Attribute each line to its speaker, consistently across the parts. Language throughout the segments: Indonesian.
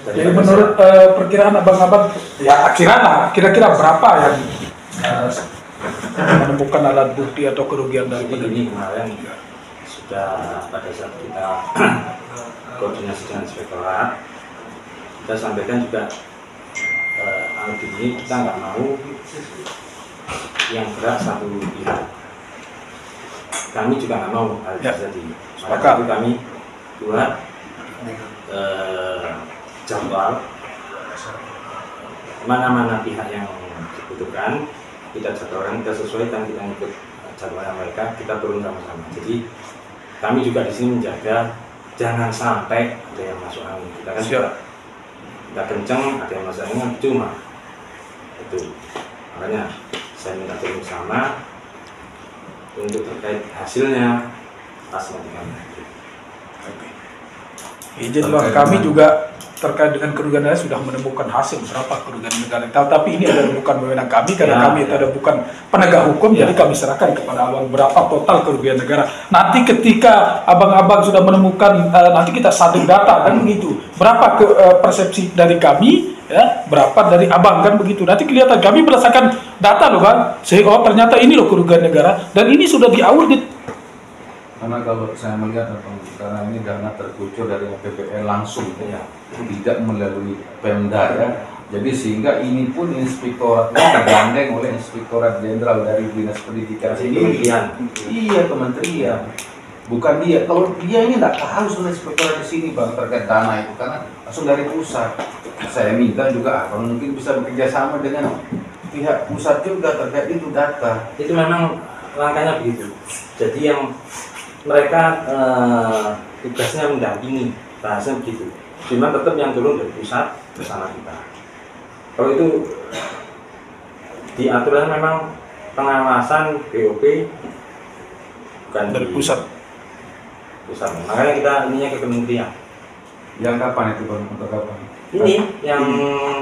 Speaker 1: Jadi menurut perkiraan abang-abang, ya kira-kira berapa yang menemukan alat bukti atau kerugian dari
Speaker 2: ini kemarin sudah pada saat kita koordinasi dengan inspektorat, kita sampaikan juga alat ini kita nggak mau yang berat satu pihak. Kami juga nggak mau hal itu terjadi. Maka itu kami buat jadwal mana-mana pihak yang dibutuhkan, kita jadwalkan, kita sesuaikan, kita ikut jadwalnya mereka, kita turun sama-sama. Jadi kami juga di sini menjaga jangan sampai ada yang masuk angin. Kita kan kita kenceng, ada yang masuk angin cuma itu. Makanya saya minta turun sama untuk terkait hasilnya pastikan.
Speaker 1: Izin Bang, kami juga terkait dengan kerugian negara sudah menemukan hasil berapa kerugian negara. Tapi ini adalah bukan wewenang kami karena kami adalah bukan penegak hukum, jadi kami serahkan kepada abang berapa total kerugian negara. Nanti ketika abang-abang sudah menemukan, nanti kita sanding data kan begitu. Berapa persepsi dari kami, ya, berapa dari abang kan begitu. Nanti kelihatan kami berdasarkan data loh Bang. Sehingga ternyata ini loh kerugian negara dan ini sudah diaudit.
Speaker 3: Karena kalau saya melihat karena ini dana terkucur dari APBN langsung ya, tidak melalui Pemda ya. Jadi sehingga ini pun inspektoratnya tergandeng oleh Inspektorat Jenderal dari Dinas Pendidikan sendiri. Iya, kementerian. Bukan dia. Kalau dia ini nggak tahu soal inspektorat di sini Bang terkait dana itu karena langsung dari pusat. Saya minta juga abang mungkin bisa bekerja sama dengan pihak pusat juga terkait itu data.
Speaker 2: Itu memang langkahnya begitu. Jadi yang mereka tugasnya mendampingi, bahasanya begitu. Cuma tetap yang turun dari pusat bersama kita. Kalau itu diaturnya memang pengawasan BOP bukan
Speaker 1: dari pusat.
Speaker 2: Makanya kita ininya ke kementerian.
Speaker 3: Yang kapan itu Bang? Untuk kapan?
Speaker 2: Ini yang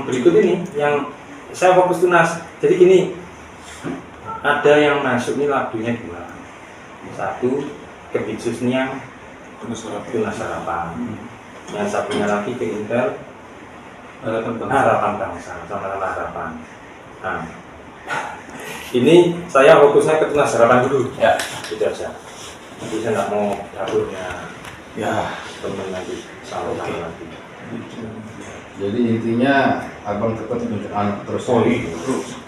Speaker 2: berikut ini, yang saya fokus tunas. Jadi gini, ada yang masuk ini labunya dua. Satu Kebitsusnya tunas harapan. Yang satunya lagi ke Intel harapan bangsa, sama-sama harapan. Nah, ini saya fokusnya ke tunas harapan dulu. Ya, itu aja. Nanti saya nggak mau dapurnya. Ya, teman lagi, sama lagi.
Speaker 3: Jadi intinya abang tetap terus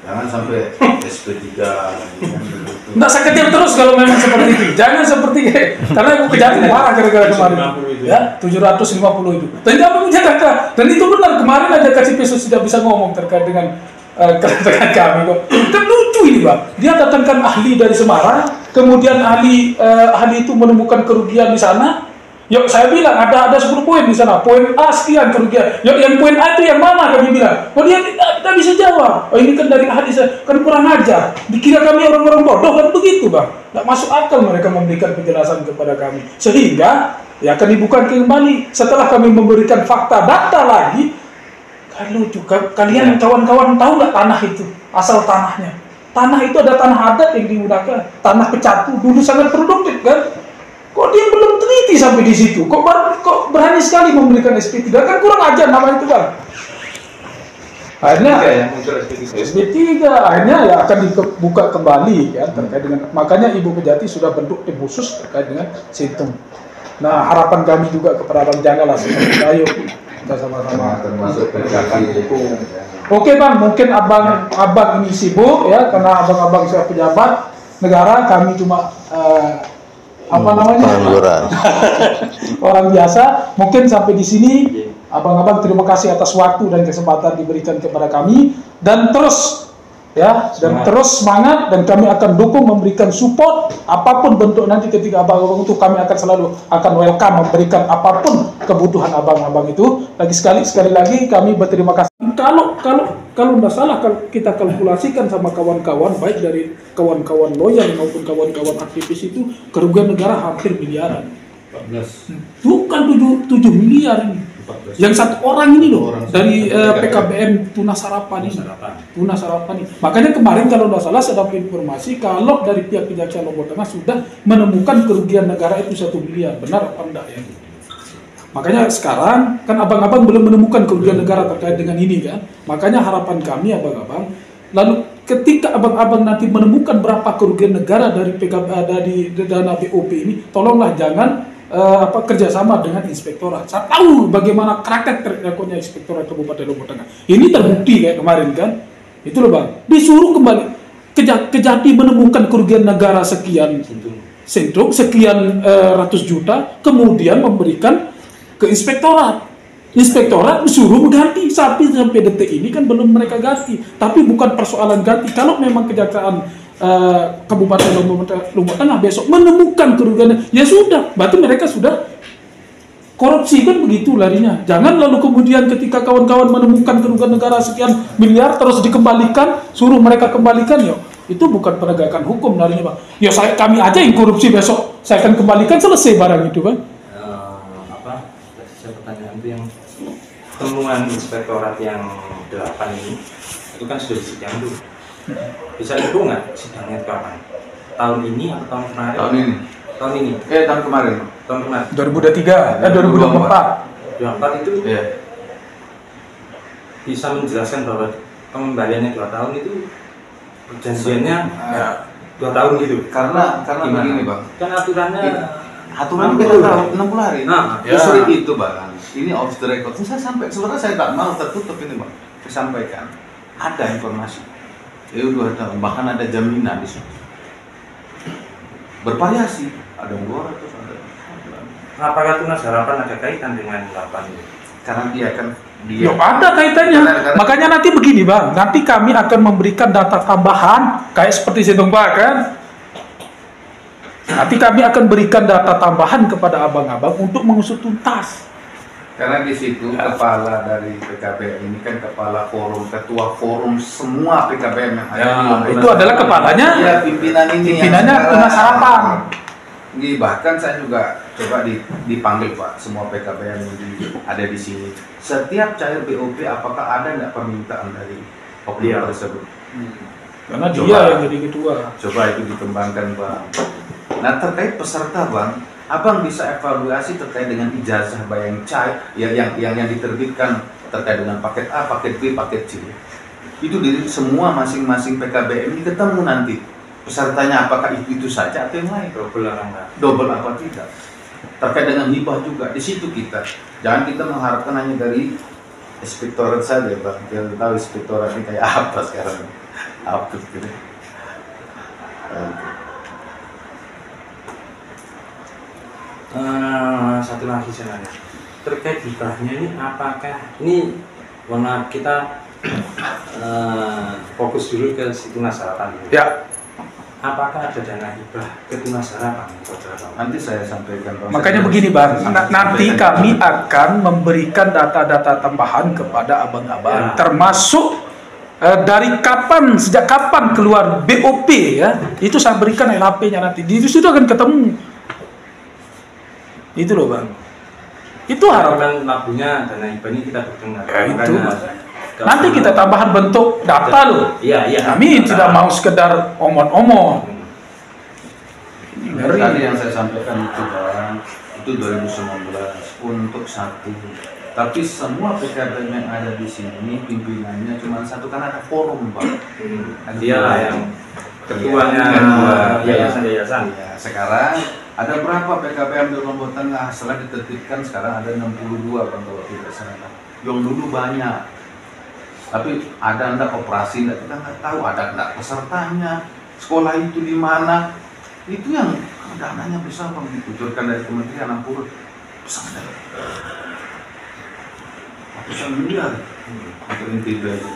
Speaker 3: jangan sampai SP3
Speaker 1: Nggak seketir terus kalau memang seperti itu. Jangan seperti karena Ibu Kejati marah gara-gara kemarin. Ya, 750 itu. Tapi abang menjaga dan itu benar kemarin aja KCP sudah bisa ngomong terkait dengan kedatangan kami kok. Kan lucu ini Bang. Dia datangkan ahli dari Semarang, kemudian ahli itu menemukan kerugian di sana. Yuk saya bilang ada 10 poin di sana. Poin A sekian kerugian. Yuk yang poin A itu yang mana kami bilang? Oh dia tidak bisa jawab. Oh ini kan dari ahli saya kan kurang ajar. Dikira kami orang-orang bodoh kan begitu Bang. Tidak masuk akal mereka memberikan penjelasan kepada kami. Sehingga ya akan dibuka kembali setelah kami memberikan fakta data lagi. Kan lucu. Kalian kawan-kawan tahu nggak tanah itu asal tanahnya? Tanah itu ada tanah adat yang digunakan. Tanah pecatu dulu sangat produktif kan. Kok dia belum teliti sampai di situ? Kok berani sekali memberikan SP3? Kan kurang ajar nama itu Bang. Akhirnya SP3 akhirnya ya akan dibuka kembali ya terkait dengan, makanya Ibu Kejati sudah bentuk tim khusus terkait dengan situng. Nah harapan kami juga kepada Bang Janggal lah, ayo kita sama-sama
Speaker 3: termasuk Kejati.
Speaker 1: Oke Bang, mungkin abang ini sibuk ya karena abang-abang sudah pejabat negara, kami cuma
Speaker 4: pengangguran.
Speaker 1: Orang biasa. Mungkin sampai di sini abang-abang terima kasih atas waktu dan kesempatan diberikan kepada kami dan terus ya terus semangat dan kami akan dukung memberikan support apapun bentuk nanti ketika abang-abang itu kami akan selalu welcome memberikan apapun kebutuhan abang-abang itu. Sekali lagi kami berterima kasih. Kalau nggak salah kalau kita kalkulasikan sama kawan-kawan baik dari kawan-kawan lawyer maupun kawan-kawan aktivis itu kerugian negara hampir miliaran.
Speaker 3: 14.
Speaker 1: Bukan 7 miliar ini. 14. Yang satu orang ini loh dari PKBM Tunas Harapan ini. Makanya kemarin kalau nggak salah saya dapat informasi kalau dari pihak Kejaksaan Lombok Tengah sudah menemukan kerugian negara itu 1 miliar. Benar apa enggak ya? Makanya sekarang kan abang-abang belum menemukan kerugian negara terkait dengan ini kan. Makanya harapan kami abang-abang, lalu ketika abang-abang nanti menemukan berapa kerugian negara dari dari dana BOP ini, tolonglah jangan kerjasama dengan inspektorat. Saya tahu bagaimana track rekodnya inspektorat Kabupaten Lombok Tengah. Ini terbukti kayak kemarin kan. Itu loh bang, disuruh kembali Kejati menemukan kerugian negara sekian sentruk, sekian ratus juta, kemudian memberikan ke inspektorat. Inspektorat disuruh ganti, sampai detik ini kan belum mereka ganti. Tapi bukan persoalan ganti. Kalau memang kejaksaan Kabupaten Lombok Tengah besok menemukan kerugian, ya sudah, berarti mereka sudah korupsi kan begitu larinya. Jangan lalu kemudian ketika kawan-kawan menemukan kerugian negara sekian miliar terus dikembalikan, suruh mereka kembalikan, ya itu bukan penegakan hukum larinya bang. Ya kami aja yang korupsi besok saya akan kembalikan, selesai barang itu kan.
Speaker 2: Pertanyaan itu yang temuan inspektorat yang 8 ini itu kan sudah disidang tuh. Bisa itu nggak sidangnya kapan? Tahun ini atau tahun kemarin?
Speaker 3: Tahun ini.
Speaker 2: Tahun ini.
Speaker 3: Tahun kemarin.
Speaker 2: Tahun kemarin.
Speaker 1: 2023, 2024.
Speaker 2: 2024 itu bisa menjelaskan bahwa pengembaliannya 2 tahun itu perjanjiannya 2 tahun gitu.
Speaker 3: Karena begini bang.
Speaker 2: Kan aturannya
Speaker 3: kita tahu 60 hari.
Speaker 2: Nah,
Speaker 3: justru itu bang. Ini off the record. Sebenarnya saya tak mau tertutup ini bang. Saya sampaikan ada informasi. 2 tahun, bahkan ada jaminan di situ. Bervariasi, ada 200, ada.
Speaker 2: Apakah Tunas Harapan ada kaitan dengan 8 ini?
Speaker 3: Karena dia kan
Speaker 1: ada kaitannya. Makanya nanti begini bang, nanti kami akan memberikan data tambahan kayak seperti Setong Pak kan. Nanti kami akan berikan data tambahan kepada abang-abang untuk mengusut tuntas.
Speaker 3: Karena di situ kepala dari PKBM ini kan kepala forum, ketua forum semua PKBM yang ada di Lombok.
Speaker 1: Itu adalah kepalanya.
Speaker 3: Ya pimpinan ini.
Speaker 1: Pimpinannya Tunas Harapan.
Speaker 3: Bahkan saya juga coba dipanggil Pak, semua PKBM yang ada di sini. Setiap cair BOP apakah ada nggak permintaan dari oknum tersebut?
Speaker 1: Karena dia yang jadi ketua.
Speaker 3: Coba itu dikembangkan Bang. Nah terkait peserta Bang, Abang bisa evaluasi terkait dengan ijazah bayang cair yang diterbitkan terkait dengan paket A, paket B, paket C. Itu dari semua masing-masing PKBM ini ketemu nanti. Pesertanya apakah itu saja atau yang lain? Double apa tidak? Terkait dengan hibah juga, di situ kita. Jangan kita mengharapkan hanya dari inspektorat saja Bang. Kita tahu inspektorat ini kayak apa sekarang. Apa gitu.
Speaker 2: Satu lagi saya nanya terkait hibahnya ini, apakah ini warna kita fokus dulu ke Tunas Harapan dulu.
Speaker 1: Ya.
Speaker 2: Apakah ada dana hibah ke Tunas Harapan?
Speaker 3: Nanti saya sampaikan.
Speaker 1: Makanya begini bang, nanti kami akan memberikan data-data tambahan kepada abang-abang, termasuk dari kapan, sejak kapan keluar BOP ya, itu saya berikan LHP-nya nanti. Di situ akan ketemu. Itu loh bang. Itu harapan
Speaker 2: labunya dana hibah ini kita berdengar.
Speaker 1: Itu. Nanti kita tambahan bentuk data loh.
Speaker 2: Iya.
Speaker 1: Kami tidak mau sekedar omong-omong.
Speaker 3: Tadi yang saya sampaikan itu bang, itu 2019 untuk satu. Tapi semua PKBM yang ada di sini pimpinannya cuma satu, kan ada forum bang.
Speaker 2: Dia lah yang ketuanya yayasan.
Speaker 3: Ya, sekarang ada berapa PKBM di Lombok Tengah? Setelah ditertibkan sekarang ada 62 bang kalau tidak salah. Yang dulu banyak. Tapi ada enggak operasi, kita nggak tahu, ada enggak pesertanya, sekolah itu di mana, itu yang dananya bisa bang dikucurkan dari Kementerian 60 besar dari ratusan miliar untuk integrasi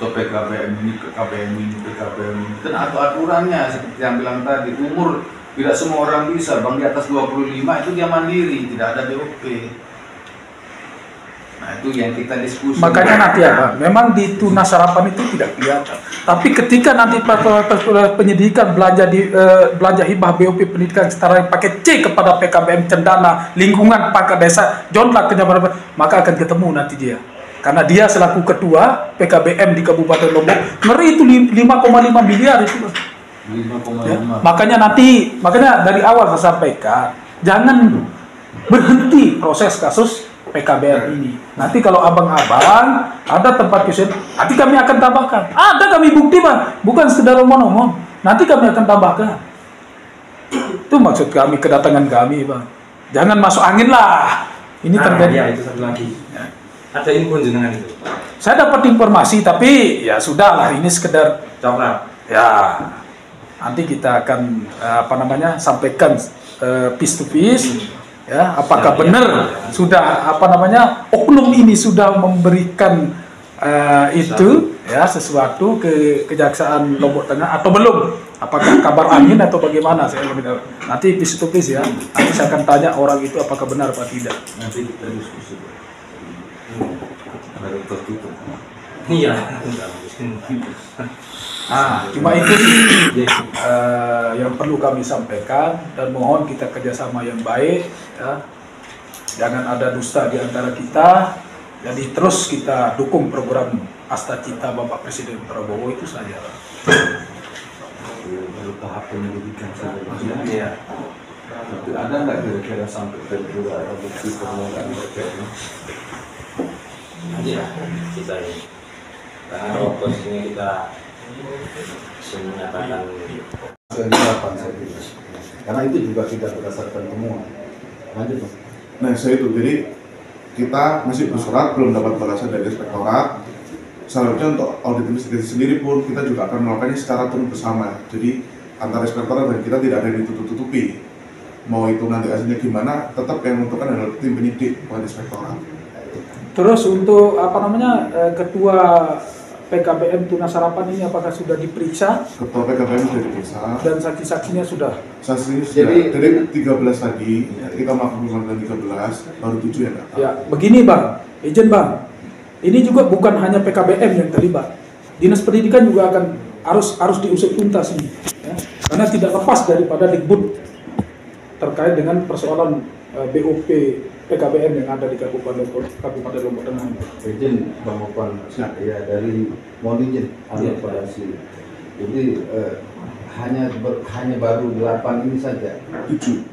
Speaker 3: atau PKBM ini, PKBM ini, dan aturannya seperti yang bilang tadi, umur tidak semua orang bisa bang, di atas 25 itu dia mandiri, tidak ada BOP. Nah itu yang kita diskusi.
Speaker 1: Makanya nanti apa? Memang di Tunas Harapan itu tidak kelihatan. Tapi ketika nanti penyidikan belanja hibah BOP pendidikan setara paket C kepada PKBM Cendana lingkungan paket desa Jonlak Kenyabaran, maka akan ketemu nanti dia. Karena dia selaku ketua PKBM di Kabupaten Lombok, ngeri itu 5,5 miliar itu. 5,5. Ya? Makanya dari awal saya sampaikan, jangan berhenti proses kasus PKBM ini. Nanti kalau abang-abang ada tempat khusus, nanti kami akan tambahkan. Ada kami bukti bang, bukan sekedar omong-omong. Nanti kami akan tambahkan. Itu maksud kami, kedatangan kami bang. Jangan masuk angin lah. Ini terjadi.
Speaker 2: Ya, itu satu lagi. Ada info jenengan itu.
Speaker 1: Saya dapat informasi, tapi ya sudahlah. Ini sekedar
Speaker 2: Coklat.
Speaker 1: ya. Nanti kita akan sampaikan piece to piece. Ya, apakah benar sudah oknum ini sudah memberikan itu ya sesuatu ke Kejaksaan Lombok Tengah atau belum? Apakah kabar angin atau bagaimana? Nanti piece to piece ya. Nanti saya akan tanya orang itu apakah benar atau tidak.
Speaker 3: Nanti kita diskusi. Ada tertutup.
Speaker 2: Iya.
Speaker 1: Cuma itu sih yang perlu kami sampaikan dan mohon kita kerjasama yang baik ya. Jangan ada dusta di antara kita. Jadi terus kita dukung program Asta Cita Bapak Presiden Prabowo itu saja.
Speaker 3: Baru tahap penyelidikan saja.
Speaker 2: Iya.
Speaker 3: Ada nggak kira-kira sampai terbuka ada bukti permulaan BPN?
Speaker 2: Nanti lah kita ini. Karena posisinya kita menyatakan
Speaker 3: Kegelapan saya kira. Karena itu juga tidak berdasarkan temuan. Lanjut Pak.
Speaker 4: Nah saya itu, jadi kita masih bersurat, belum dapat balasan dari inspektorat. Selanjutnya untuk audit investigasi sendiri pun kita juga akan melakukannya secara turun bersama. Jadi antara inspektorat dan kita tidak ada yang ditutup-tutupi. Mau itu nanti hasilnya gimana, tetap yang menentukan adalah tim penyidik, bukan inspektorat.
Speaker 1: Terus untuk ketua PKBM Tunas Harapan ini apakah sudah diperiksa
Speaker 4: Ketua PKBM sudah diperiksa.
Speaker 1: dan saksi-saksinya sudah?
Speaker 4: Saksi sudah dari 13 tadi, kita melakukan 13, baru 7 ya Kak?
Speaker 1: Ya, begini Bang, izin Bang. Ini juga bukan hanya PKBM yang terlibat. Dinas Pendidikan juga akan harus diusut tuntas ini, ya. Karena tidak lepas daripada Dikbud terkait dengan persoalan BOP PKBM yang ada di Kabupaten Lombok Tengah.
Speaker 3: Izin Bang Opan, ya dari mohon izin pada sini. Jadi hanya baru 8 ini saja.
Speaker 4: 7.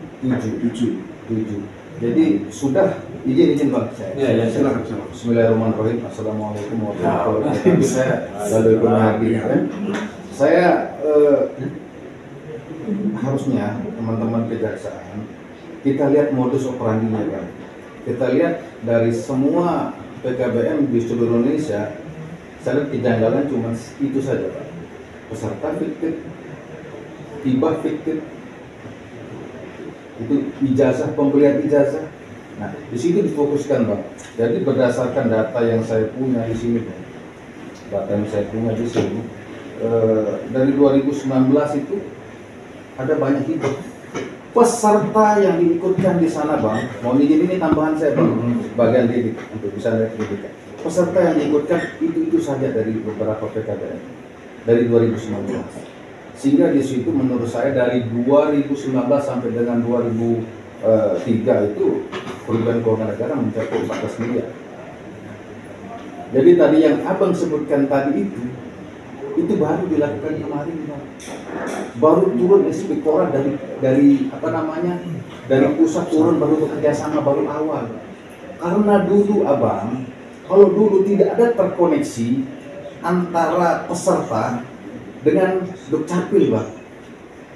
Speaker 3: Jadi sudah izin Bang saya.
Speaker 2: Ya,
Speaker 4: silakan.
Speaker 3: Bismillahirrahmanirrahim. Assalamualaikum warahmatullahi wabarakatuh. Saya lalu hadir. Saya harusnya teman-teman kejaksaan kita lihat modus operandinya kan. Kita lihat dari semua PKBM di seluruh Indonesia, saya lihat kejanggalan cuma itu saja Pak. Peserta fiktif, hibah fiktif, itu ijazah, pemberian ijazah. Nah, di situ difokuskan Bang. Jadi berdasarkan data yang saya punya di sini, Bang. Data yang saya punya di sini, dari 2019 itu ada banyak hibah. Peserta yang diikutkan di sana Bang, mohon izin ini tambahan saya Bang, bagian didik untuk bisa lihat pendidikan. Peserta yang diikutkan itu saja dari beberapa PKBM dari 2019. Sehingga di situ menurut saya dari 2019 sampai dengan 2003 itu kerugian keuangan negara mencapai 14 miliar. Jadi tadi yang Abang sebutkan tadi itu baru dilakukan kemarin Bang. Baru turun inspektorat dari pusat turun baru bekerja sama baru awal. Karena dulu Abang, kalau dulu tidak ada terkoneksi antara peserta dengan Dukcapil Bang.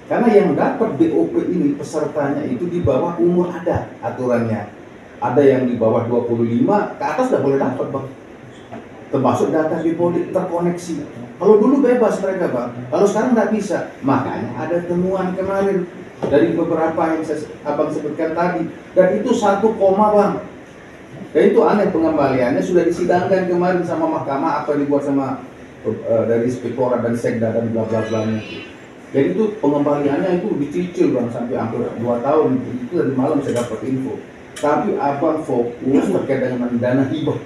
Speaker 3: Karena yang dapat BOP ini pesertanya itu di bawah umur ada aturannya. Ada yang di bawah 25 ke atas tidak boleh dapat Bang. Termasuk data di politik terkoneksi. Kalau dulu bebas mereka Bang, kalau sekarang nggak bisa. Makanya ada temuan kemarin dari beberapa yang Abang sebutkan tadi. Dan itu 1 koma Bang. Dan itu aneh pengembaliannya sudah disidangkan kemarin sama mahkamah apa dibuat sama dari inspektorat dan sekda dan bla bla bla. Jadi itu pengembaliannya itu dicicil Bang sampai hampir 2 tahun. Itu dari malam saya dapat info. Tapi Abang fokus terkait dengan dana hibah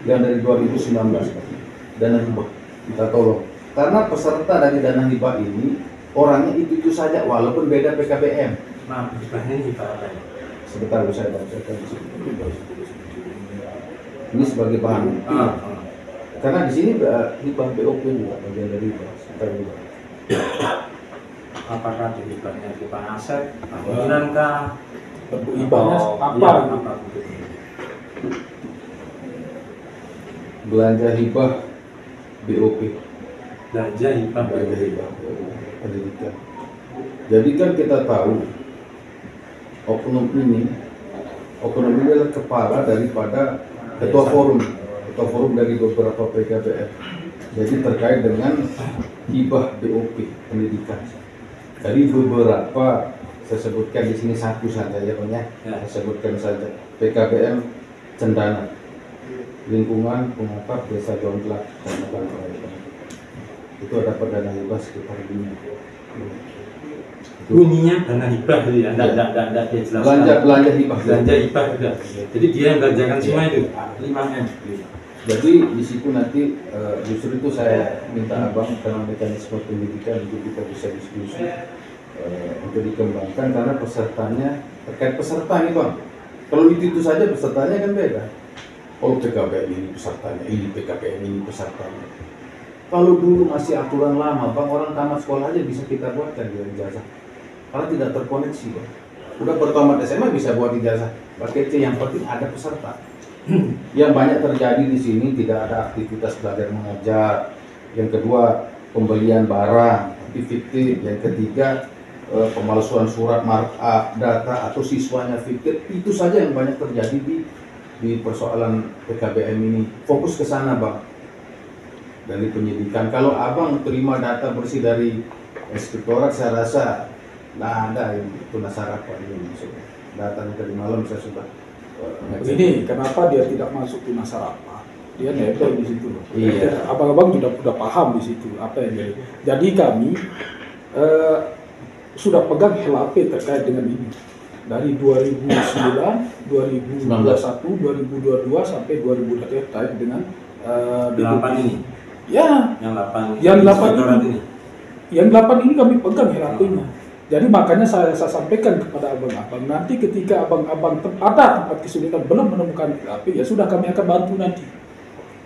Speaker 3: yang dari 2019 dana hibah kita tolong karena peserta dari dana hibah ini orangnya itu saja walaupun beda PKBM.
Speaker 2: Nah, hibahnya hibah apa ya?
Speaker 3: Sebentar saya bacakan ini sebagai bahan karena di sini hibah BOP juga bagian dari hibah.
Speaker 2: Apakah di hibahnya bukan aset bangunan kah
Speaker 1: Bentuk hibahnya apa?
Speaker 2: Iya,
Speaker 1: gitu.
Speaker 2: apa?
Speaker 3: Belanja hibah BOP.
Speaker 2: Belanja hibah.
Speaker 3: Belanja hibah pendidikan. Jadi kan kita tahu oknum ini adalah kepala daripada ketua forum dari beberapa PKBM. Jadi terkait dengan hibah BOP pendidikan. Dari beberapa saya sebutkan di sini satu saja ya Pak ya. Saya sebutkan saja PKBM Cendana, lingkungan pengungkap desa Jonglak Kecamatan Kerayan. Itu ada dana hibah sekitar 5.
Speaker 2: Bunyinya dana hibah itu ya, enggak dia jelaskan.
Speaker 3: Belanja hibah.
Speaker 2: Belanja hibah juga. Jadi dia yang belanjakan semua itu 5M.
Speaker 3: Jadi di situ nanti justru itu saya minta abang karena mekanisme pendidikan itu kita bisa diskusi untuk dikembangkan karena pesertanya terkait peserta nih bang. Kalau itu saja pesertanya kan beda. Oh PKBM ini pesertanya, ini PKBM ini pesertanya. Kalau dulu masih aturan lama bang, orang tamat sekolah aja bisa kita buatkan dia ijazah. Karena tidak terkoneksi bang. Udah pertama SMA bisa buat ijazah. Pakai C, yang penting ada peserta. Yang banyak terjadi di sini tidak ada aktivitas belajar mengajar. Yang kedua pembelian barang tapi fiktif. Yang ketiga pemalsuan surat markup data atau siswanya fiktif. Itu saja yang banyak terjadi di persoalan PKBM ini. Fokus ke sana bang. Dari penyidikan. Kalau abang terima data bersih dari inspektorat, saya rasa nggak ada yang tunas harapan ini maksudnya. Datanya tadi malam saya sudah
Speaker 1: Ini kenapa dia tidak masuk tunas harapan? Dia nebeng di situ loh.
Speaker 3: Iya.
Speaker 1: Abang-abang sudah paham di situ apa yang jadi. Jadi kami sudah pegang LAP terkait dengan ini dari 2009, 2021, 2022 sampai 2023 terkait dengan
Speaker 2: 8 ini.
Speaker 1: Ya,
Speaker 2: Yang 8
Speaker 1: ini. Yang 8 ini kami pegang LAP-nya. Jadi makanya saya sampaikan kepada abang-abang, nanti ketika abang-abang ada tempat kesulitan belum menemukan LAP, ya sudah kami akan bantu nanti.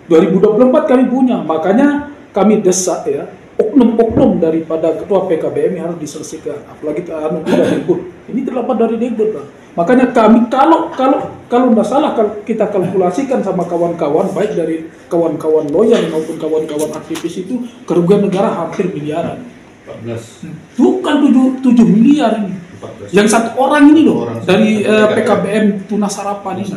Speaker 1: 2024 kami punya, makanya kami desak ya, oknum-oknum daripada ketua PKBM yang harus diselesaikan. Apalagi anu tidak Dikbud. Ini terdapat dari Dikbud, Bang. Makanya kami kalau tidak salah kalau kita kalkulasikan sama kawan-kawan baik dari kawan-kawan lawyer maupun kawan-kawan aktivis itu kerugian negara hampir miliaran.
Speaker 3: 14.
Speaker 1: Bukan 7 miliar ini.
Speaker 3: 14.
Speaker 1: Yang satu orang ini loh dari PKBM Tunas Harapan ini.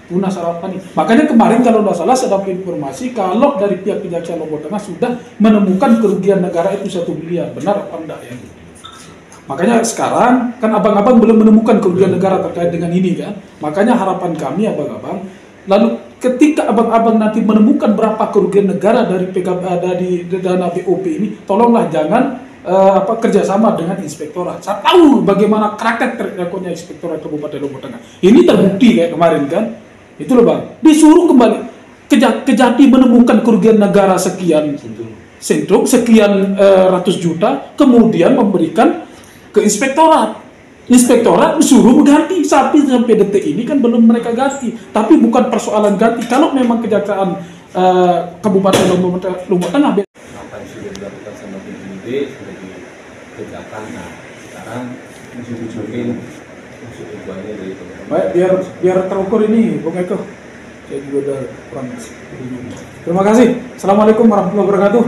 Speaker 1: Tunas Harapan ini. Makanya kemarin kalau tidak salah saya dapat informasi kalau dari pihak Kejaksaan Lombok Tengah sudah menemukan kerugian negara itu 1 miliar. Benar apa enggak ya? Makanya sekarang kan abang-abang belum menemukan kerugian negara terkait dengan ini kan. Makanya harapan kami abang-abang, lalu ketika abang-abang nanti menemukan berapa kerugian negara dari dari dana BOP ini, tolonglah jangan kerjasama dengan inspektorat. Saya tahu bagaimana karakter terlakunya inspektorat Kabupaten Lombok Tengah. Ini terbukti kayak kemarin kan. Itu loh bang, disuruh kembali Kejati menemukan kerugian negara sekian sentum, sekian ratus juta, kemudian memberikan ke inspektorat. Inspektorat disuruh mengganti sampai detik ini kan belum mereka ganti. Tapi bukan persoalan ganti. Kalau memang Kejaksaan Kabupaten Lombok Tengah
Speaker 3: Apa yang sudah dilakukan sama BPD sudah dikerjakan. Nah, sekarang mungkin maksud tujuannya dari teman-teman.
Speaker 1: Baik, biar terukur ini, Bung Eko. Saya juga udah kurang. Terima kasih. Assalamualaikum warahmatullahi wabarakatuh.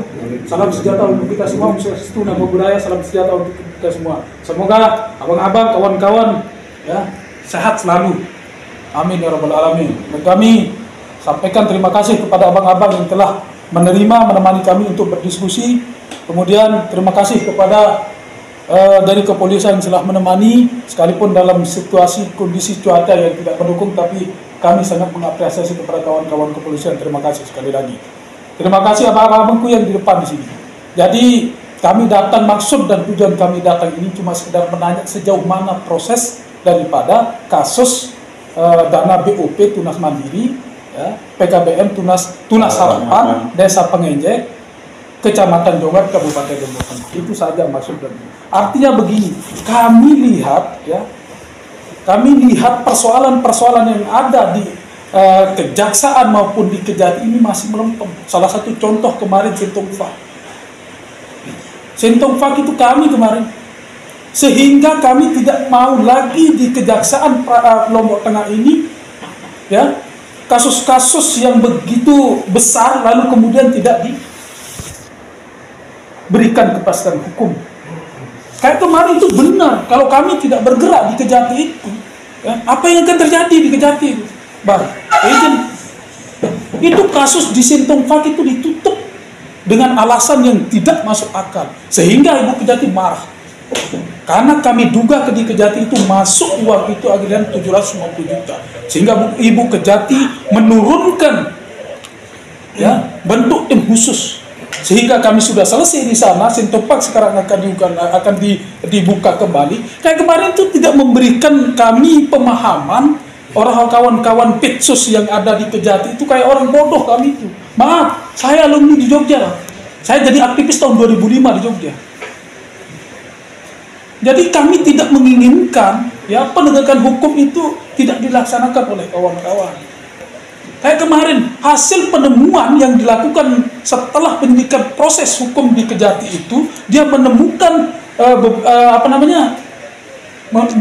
Speaker 1: Salam sejahtera untuk kita semua. Om Swastiastu, Namo Buddhaya. Salam sejahtera untuk kita semua. Semoga abang-abang, kawan-kawan, ya sehat selalu. Amin ya rabbal alamin. Dan kami sampaikan terima kasih kepada abang-abang yang telah menemani kami untuk berdiskusi. Kemudian terima kasih kepada dari kepolisian yang telah menemani, sekalipun dalam situasi kondisi cuaca yang tidak mendukung, tapi kami sangat mengapresiasi kepada kawan-kawan kepolisian. Terima kasih sekali lagi. Terima kasih abang-abangku yang di depan di sini. Jadi kami datang, maksud dan tujuan kami datang ini cuma sekedar menanya sejauh mana proses daripada kasus dana BOP Tunas Mandiri, ya, PKBM Tunas Harapan Desa Pengenjek, Kecamatan Jongat, Kabupaten Lombok Tengah. Itu saja maksud dan artinya begini, kami lihat persoalan-persoalan yang ada di kejaksaan maupun di Kejati ini masih melempem. Salah satu contoh kemarin Sintong Fak itu kami kemarin Sehingga kami tidak mau lagi di Kejaksaan Lombok Tengah ini, ya, kasus-kasus yang begitu besar lalu kemudian tidak diberikan kepastian hukum. Kayak kemarin itu benar, kalau kami tidak bergerak di Kejati itu, ya, apa yang akan terjadi di Kejati itu? Itu kasus di Sintong Fak itu ditutup dengan alasan yang tidak masuk akal, sehingga Ibu Kejati marah. Karena kami duga di Kejati itu masuk uang itu akhirnya 750 juta, sehingga Ibu Kejati menurunkan, ya, bentuk tim khusus, sehingga kami sudah selesai di sana. Sintong Fak sekarang akan dibuka kembali. Kayak kemarin itu tidak memberikan kami pemahaman. Orang kawan-kawan Petsus yang ada di Kejati itu kayak orang bodoh kami itu. Maaf, saya alumni di Jogja. Saya jadi aktivis tahun 2005 di Jogja. Jadi kami tidak menginginkan, ya, penegakan hukum itu tidak dilaksanakan oleh kawan-kawan. Kayak kemarin hasil penemuan yang dilakukan setelah penyidikan proses hukum di Kejati itu, dia menemukan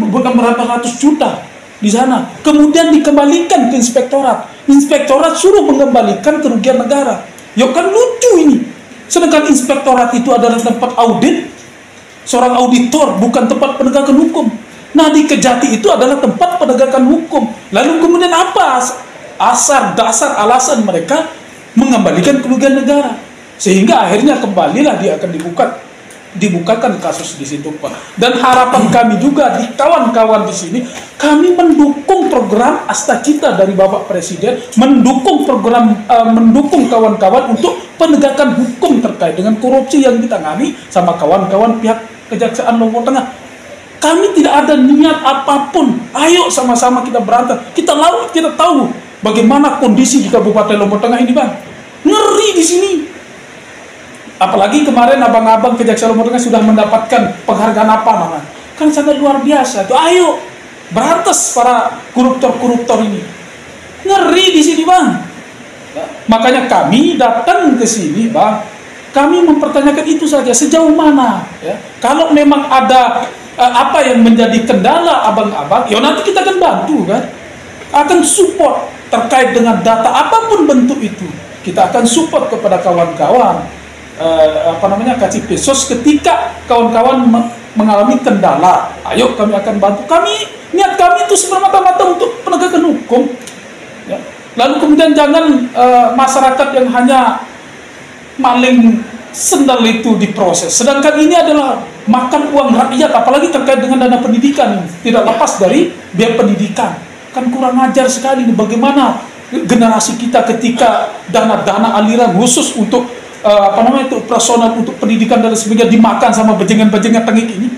Speaker 1: bukan berapa ratus juta di sana. Kemudian dikembalikan ke inspektorat. Inspektorat suruh mengembalikan kerugian negara. Ya kan lucu ini. Sedangkan inspektorat itu adalah tempat audit, seorang auditor, bukan tempat penegakan hukum. Nah, di Kejati itu adalah tempat penegakan hukum. Lalu kemudian apa dasar alasan mereka mengembalikan kerugian negara? Sehingga akhirnya kembalilah dia akan dibukakan kasus di situ, Pak. Dan harapan kami juga di kawan-kawan di sini, kami mendukung program Astacita dari Bapak Presiden, mendukung kawan-kawan untuk penegakan hukum terkait dengan korupsi yang ditangani sama kawan-kawan pihak Kejaksaan Lombok Tengah. Kami tidak ada niat apapun. Ayo sama-sama kita berantas. Kita tahu bagaimana kondisi di Kabupaten Lombok Tengah ini, Bang. Ngeri di sini. Apalagi kemarin abang-abang Kejaksaan Lombok Tengah sudah mendapatkan penghargaan apa namanya? Kan sangat luar biasa. Tuh, ayo berantas para koruptor-koruptor ini. Ngeri di sini, Bang. Makanya kami datang ke sini, Bang. Kami mempertanyakan itu saja, sejauh mana, ya. Kalau memang ada apa yang menjadi kendala abang-abang, ya nanti kita akan bantu, kan. Akan support terkait dengan data apapun bentuk itu. Kita akan support kepada kawan-kawan Kacippesos ketika kawan-kawan mengalami kendala. Ayo kami akan bantu. Niat kami itu semata-mata untuk penegakan hukum, ya. Lalu kemudian jangan masyarakat yang hanya maling sendal itu diproses. Sedangkan ini adalah makan uang rakyat, apalagi terkait dengan dana pendidikan, tidak lepas dari biaya pendidikan. Kan kurang ajar sekali nih, bagaimana generasi kita ketika dana-dana aliran khusus untuk operasional untuk pendidikan dan sebagainya dimakan sama bejengan-bejengan tengik ini.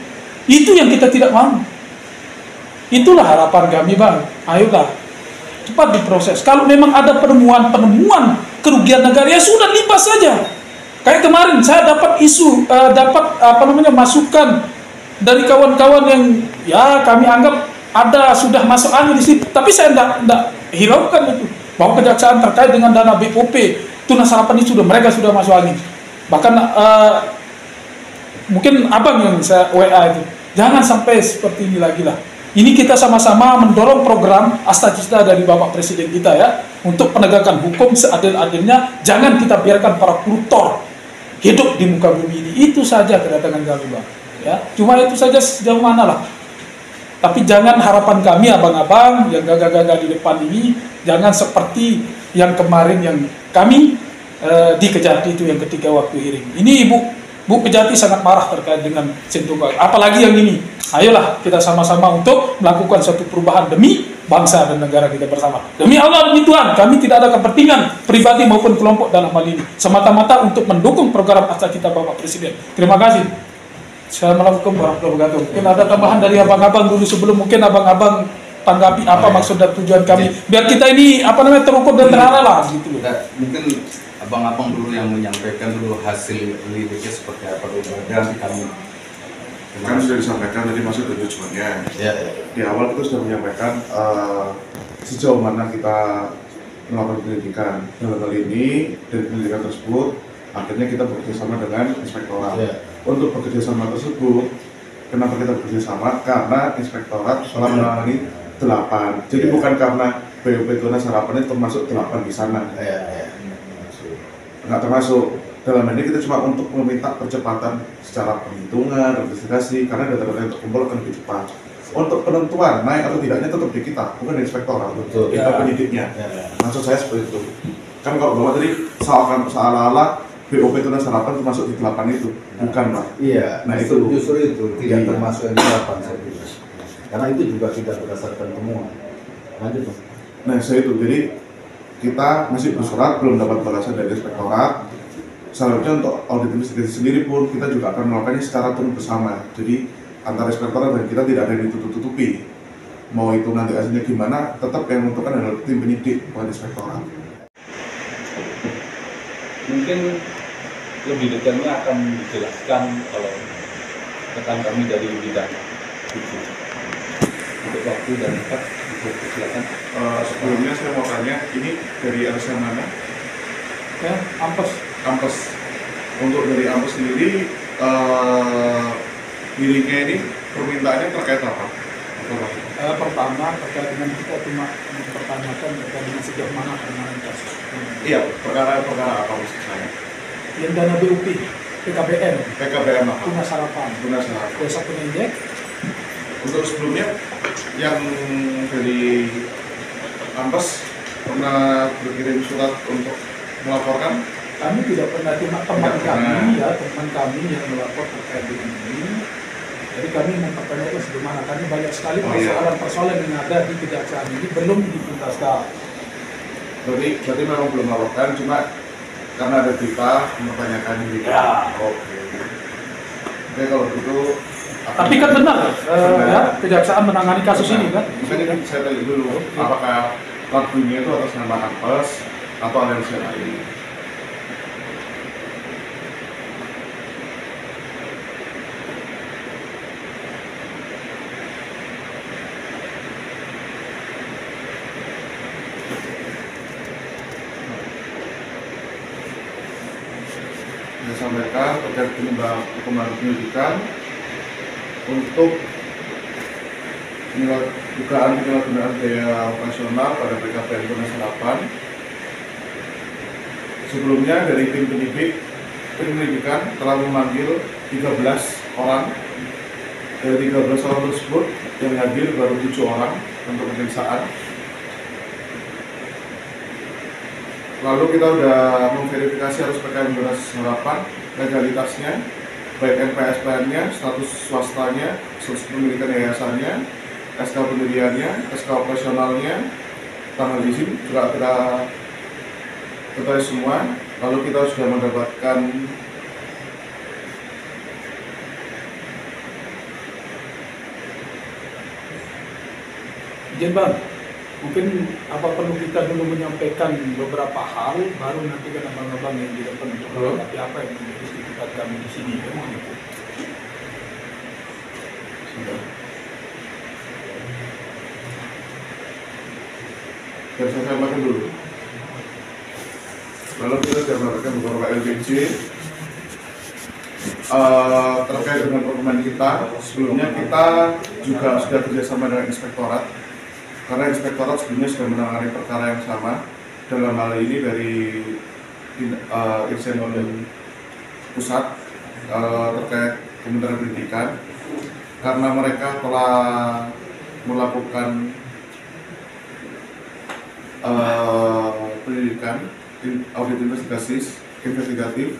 Speaker 1: Itu yang kita tidak mau. Itulah harapan kami, Bang. Ayolah, cepat diproses. Kalau memang ada penemuan kerugian negara, ya sudah lipas saja. Kayak kemarin saya dapat masukan dari kawan-kawan yang, ya, kami anggap sudah masuk angin di situ. Tapi saya tidak hiraukan itu bahwa kejaksaan terkait dengan dana BOP tunas harapan itu mereka sudah masuk angin. Bahkan mungkin abang yang saya WA itu, jangan sampai seperti ini lagi lah. Ini kita sama-sama mendorong program Astacita dari Bapak Presiden kita, ya, untuk penegakan hukum seadil-adilnya. Jangan kita biarkan para koruptor hidup di muka bumi ini. Itu saja kedatangan kami, Bang. Ya, cuma itu saja, sejauh mana lah. Tapi jangan harapan kami abang-abang yang gagal-gagal di depan ini, jangan seperti yang kemarin yang kami di Kejati itu yang ketika waktu hearing. Ini Bu Kejati sangat marah terkait dengan Sintong Fak. Apalagi yang ini. Ayolah kita sama-sama untuk melakukan suatu perubahan demi bangsa dan negara kita bersama. Demi Allah, demi Tuhan, kami tidak ada kepentingan pribadi maupun kelompok dalam hal ini. Semata-mata untuk mendukung program Astacita Bapak Presiden. Terima kasih. Assalamualaikum warahmatullahi wabarakatuh. Mungkin ada tambahan dari abang-abang dulu sebelum mungkin abang-abang tanggapi apa maksud dan tujuan kami. Biar kita ini terukur dan terarah lah gitu loh.
Speaker 3: Mungkin abang-abang dulu yang menyampaikan dulu hasil lidiknya seperti apa dulu. Nanti kami
Speaker 4: kan sudah disampaikan tadi maksud dan tujuannya.
Speaker 3: Ya.
Speaker 4: Di awal kita sudah menyampaikan sejauh mana kita melakukan penyelidikan. Dalam hal ini dari penyelidikan tersebut akhirnya kita bekerjasama dengan inspektorat. Untuk bekerjasama tersebut Kenapa kita bekerja sama? Karena inspektorat telah menangani 8. Jadi bukan karena BUP Tunas Harapan itu termasuk 8 di sana. Nggak termasuk. Dalam ini kita cuma untuk meminta percepatan secara perhitungan, investigasi, karena data-data yang terkumpul akan lebih cepat. Untuk penentuan naik atau tidaknya tetap di kita, bukan di inspektorat.
Speaker 3: Betul.
Speaker 4: Kita penyidiknya. Maksud saya seperti itu. Kan kalau Bapak tadi seolah-olah BOP Tunas Harapan termasuk di 8 itu, bukan Pak?
Speaker 3: Iya,
Speaker 4: nah itu
Speaker 3: justru itu tidak
Speaker 4: iya.
Speaker 3: termasuk yang di 8 saya bilang. Karena itu juga tidak berdasarkan temuan. Lanjut Bang.
Speaker 4: Nah saya itu, jadi kita masih bersurat, belum dapat balasan dari inspektorat. Selanjutnya untuk audit investigasi sendiri pun kita juga akan melakukannya secara turun bersama. Jadi antara inspektorat dan kita tidak ada yang ditutup-tutupi. Mau itu nanti hasilnya gimana, tetap yang menentukan adalah tim penyidik, bukan inspektorat.
Speaker 5: Mungkin lebih detailnya akan dijelaskan kalau rekan kami dari bidang itu. Untuk waktu dan tempat, silakan.
Speaker 4: Sebelumnya saya mau tanya, ini dari alasan mana?
Speaker 1: Ya,
Speaker 4: Ampes. Untuk dari Ampes sendiri, dirinya ini permintaannya terkait apa?
Speaker 1: Pertama terkait dengan kita cuma mempertanyakan terkait dengan sejauh mana penanganan kasus.
Speaker 4: Iya, perkara apa maksud saya?
Speaker 1: Yang dana BUP, PKBM,
Speaker 4: PKBM apa?
Speaker 1: Tunas Harapan,
Speaker 4: Tunas Harapan.
Speaker 1: Desa Penginjek.
Speaker 4: Untuk sebelumnya, yang dari Ampes pernah berkirim surat untuk melaporkan?
Speaker 1: Kami tidak pernah cuma teman kami yang melapor terkait dengan ini. Jadi kami mempertanyakan sejauh mana, karena banyak sekali persoalan-persoalan yang ada di kejaksaan ini belum dituntaskan.
Speaker 4: Berarti memang belum melaporkan, cuma karena ada berita mempertanyakan ini.
Speaker 1: Ya.
Speaker 4: Oke, kalau gitu.
Speaker 1: Tapi kan benar, ya, kejaksaan menangani kasus ini kan.
Speaker 4: Makanya saya tanya dulu, apakah lagunya itu atas nama Ampes atau aliansi lain? Saya sampaikan terkait penyelidikan untuk dugaan penyalahgunaan biaya operasional pada PKBM Tunas Harapan. Sebelumnya dari tim penyelidikan telah memanggil 13 orang. Dari 13 orang tersebut yang hadir baru 7 orang untuk pemeriksaan. Lalu kita sudah memverifikasi harus PKBM Tunas Harapan, legalitasnya, baik NPSPN-nya, status swastanya, status pemilikan yayasannya, SK pendiriannya, SK operasionalnya, tanggal izin juga kita ketahui semua. Lalu kita sudah mendapatkan
Speaker 1: Izin Bang, mungkin apa perlu kita dulu menyampaikan beberapa hal, baru nanti kan abang-abang yang di depan untuk menanggapi apa yang menjadi istiqat kami di sini kan gitu.
Speaker 4: dan saya sampaikan dulu. Lalu kita sudah mendapatkan beberapa LPG terkait dengan dokumen kita. Sebelumnya kita juga sudah kerjasama dengan inspektorat, karena inspektorat sebelumnya sudah menangani perkara yang sama. Dalam hal ini dari Irjen Pusat terkait Kementerian Pendidikan, karena mereka telah melakukan pendidikan audit investigatif,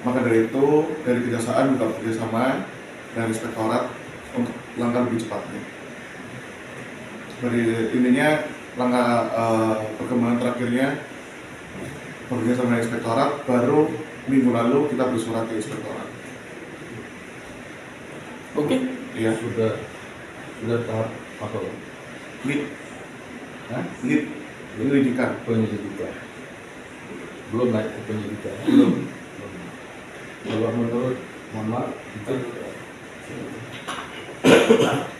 Speaker 4: maka dari itu dari kejaksaan juga bekerjasama dengan inspektorat untuk langkah lebih cepatnya. Dari ininya langkah perkembangan terakhirnya bekerjasama dengan inspektorat, baru minggu lalu kita bersurat ke inspektorat.
Speaker 1: Oke.
Speaker 4: Iya.
Speaker 3: Sudah tahap apa Bang?
Speaker 4: Lead penyelidikan.
Speaker 3: Penyelidikan. Belum naik ke penyidikan. Belum. Kalau menurut Muhammad itu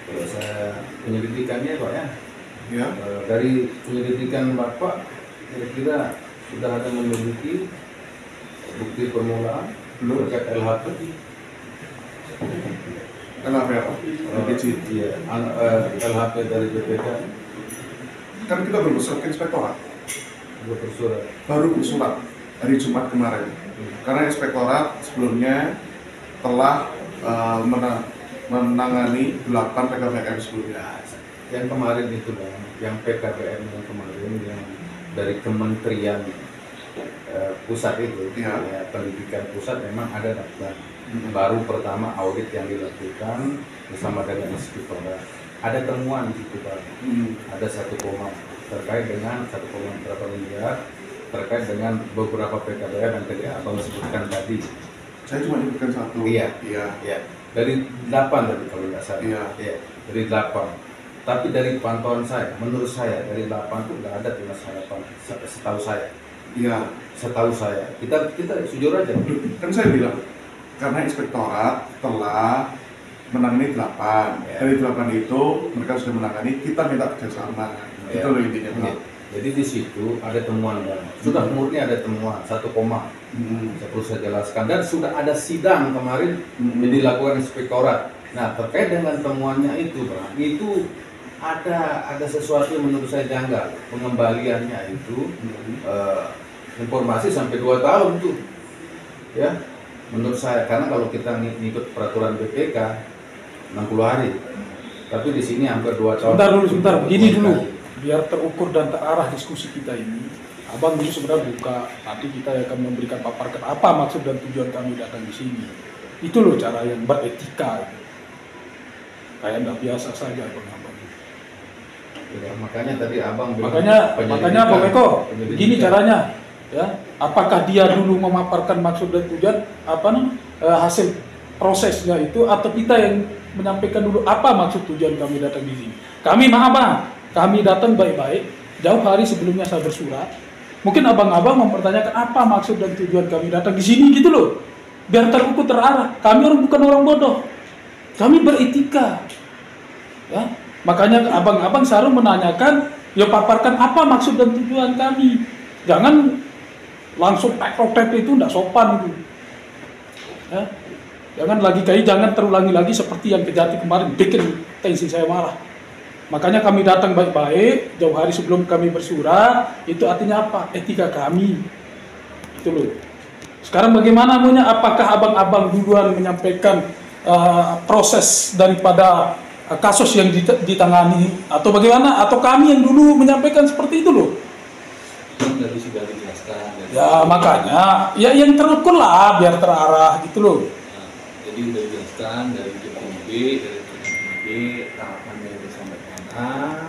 Speaker 3: kalau saya penyelidikannya Pak ya.
Speaker 4: Ya.
Speaker 3: Dari penyelidikan Bapak kira-kira sudah ada memiliki bukti permulaan
Speaker 4: Belum.
Speaker 3: terkait LHP?
Speaker 4: LHPR, LPG.
Speaker 3: Iya, LHP dari BPK
Speaker 4: Kan kita belum bersurat ke inspektorat,
Speaker 3: bersurat.
Speaker 4: baru bersurat hari Jumat kemarin. Karena inspektorat sebelumnya telah menangani 8 PKBM sebelumnya.
Speaker 3: Yang kemarin itu Bang, yang PKBM yang kemarin yang dari Kementerian Pusat itu,
Speaker 4: Ya.
Speaker 3: ya, pendidikan pusat memang ada daftar. Baru pertama audit yang dilakukan bersama dengan inspektorat. Ada temuan di situ Pak. Ada 1, terkait dengan 1, berapa miliar terkait dengan beberapa PKBM yang tadi Abang sebutkan tadi.
Speaker 4: Saya cuma nyebutkan 1.
Speaker 3: Iya.
Speaker 4: Iya.
Speaker 3: Ya, dari 8 tadi kalau nggak salah.
Speaker 4: Iya.
Speaker 3: Ya, dari 8. Tapi dari pantauan saya, menurut saya dari 8 itu nggak ada tunas harapan setahu saya.
Speaker 4: Iya.
Speaker 3: Setahu saya. Kita jujur aja.
Speaker 4: Kan saya bilang karena inspektorat telah menangani 8.
Speaker 3: Ya.
Speaker 4: Dari 8 itu mereka sudah menangani, kita minta kerjasama.
Speaker 3: Ya.
Speaker 4: Itu loh intinya.
Speaker 3: Ya. Jadi di situ ada temuan Bang. Sudah murni ada temuan 1, saya perlu saya jelaskan, dan sudah ada sidang kemarin yang dilakukan inspektorat. Nah, terkait dengan temuannya itu Bang, itu ada sesuatu yang menurut saya janggal. Pengembaliannya itu informasi sampai 2 tahun tuh. Ya. Menurut saya, karena kalau kita ngikut peraturan BPK 60 hari. Tapi di sini hampir 2 tahun.
Speaker 1: Sebentar, begini dulu. Biar terukur dan terarah diskusi kita ini. Abang dulu sebenarnya buka, nanti kita akan memberikan paparkan apa maksud dan tujuan kami datang di sini. Itu loh cara yang beretika. Kayak nggak biasa saja abang-abang.
Speaker 3: Ya, makanya tadi Abang bilang
Speaker 1: Makanya Bang Eko, begini caranya. Ya, apakah dia dulu memaparkan maksud dan tujuan hasil prosesnya itu, atau kita yang menyampaikan dulu apa maksud tujuan kami datang di sini. Kami maaf Bang, kami datang baik-baik, jauh hari sebelumnya saya bersurat. Mungkin abang-abang mempertanyakan apa maksud dan tujuan kami datang di sini gitu loh. Biar terukur terarah. Kami bukan orang bodoh. Kami beretika. Ya, makanya abang-abang selalu menanyakan, ya paparkan apa maksud dan tujuan kami. Jangan langsung tek-tek itu enggak sopan itu. Ya. Jangan terulangi lagi seperti yang Kejati kemarin, bikin tensi saya marah. Makanya kami datang baik-baik, jauh hari sebelum kami bersurat, itu artinya apa? Etika kami. Itu loh. Sekarang bagaimana maunya? Apakah abang-abang duluan menyampaikan proses daripada kasus yang ditangani, atau bagaimana? Atau kami yang dulu menyampaikan seperti itu loh?
Speaker 5: Tadi sudah dijelaskan.
Speaker 1: Ya makanya, ya yang terukur lah, biar terarah gitu loh.
Speaker 5: Nah, jadi sudah dijelaskan dari TPB, tahapannya disampaikan A,